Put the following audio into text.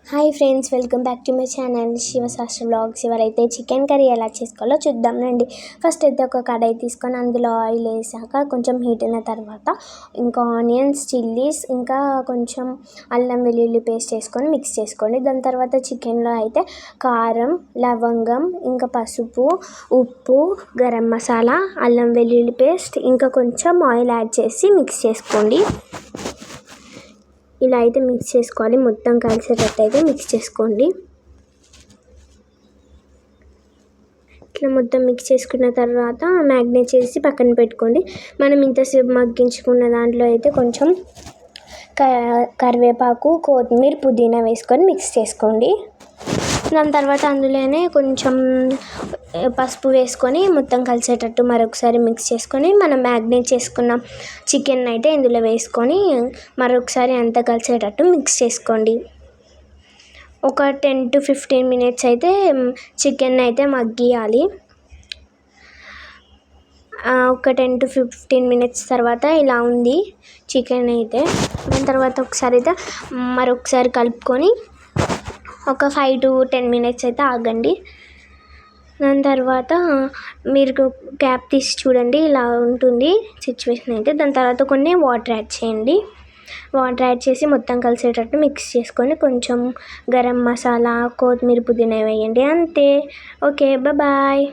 Hi friends, welcome back to my channel Shivashastra blogs. ఇవాళైతే chicken curry ఎలా చేసుకోవాలో చూద్దాం రండి. ఫస్ట్ అయితే ఒక కడాయి తీసుకొని అందులో ఆయిల్ వేసాక కొంచెం హీట్ అయిన తర్వాత ఇంకా ఆనియన్స్, చిల్లీస్, ఇంకా కొంచెం అల్లం వెల్లుల్లి పేస్ట్ వేసుకొని మిక్స్ చేసుకోండి. దాని తర్వాత చికెన్లో అయితే కారం, లవంగం, ఇంకా పసుపు, ఉప్పు, గరం మసాలా, అల్లం వెల్లుల్లి పేస్ట్, ఇంకా కొంచెం ఆయిల్ యాడ్ చేసి మిక్స్ చేసుకోండి. ఇలా అయితే మిక్స్ చేసుకోవాలి, మొత్తం కలిసేటట్టు అయితే మిక్స్ చేసుకోండి. ఇట్లా మొత్తం మిక్స్ చేసుకున్న తర్వాత మ్యాగ్నేట్ చేసి పక్కన పెట్టుకోండి. మనం ఇంతసేపు మగ్గించుకున్న దాంట్లో అయితే కొంచెం కరివేపాకు, కొత్తిమీర, పుదీనా వేసుకొని మిక్స్ చేసుకోండి. దాని తర్వాత అందులోనే కొంచెం పసుపు వేసుకొని మొత్తం కలిసేటట్టు మరొకసారి మిక్స్ చేసుకొని మనం మ్యాగ్నేట్ చేసుకున్న చికెన్ అయితే ఇందులో వేసుకొని మరొకసారి అంతా కలిసేటట్టు మిక్స్ చేసుకోండి. ఒక 10 to 15 minutes అయితే చికెన్ అయితే మగ్గియాలి. ఒక 10 to 15 minutes తర్వాత ఇలా ఉంది చికెన్ అయితే. దాని తర్వాత మరొకసారి కలుపుకొని ఒక 5 to 10 minutes అయితే ఆగండి. దాని తర్వాత మీరు క్యాప్ తీసి చూడండి, ఇలా ఉంటుంది సిచ్యువేషన్ అయితే. దాని తర్వాత కొన్ని వాటర్ యాడ్ చేయండి. వాటర్ యాడ్ చేసి మొత్తం కలిసేటట్టు మిక్స్ చేసుకొని కొంచెం గరం మసాలా, కొత్తిమీర, పుదీనా వేయండి. అంతే. Okay, bye.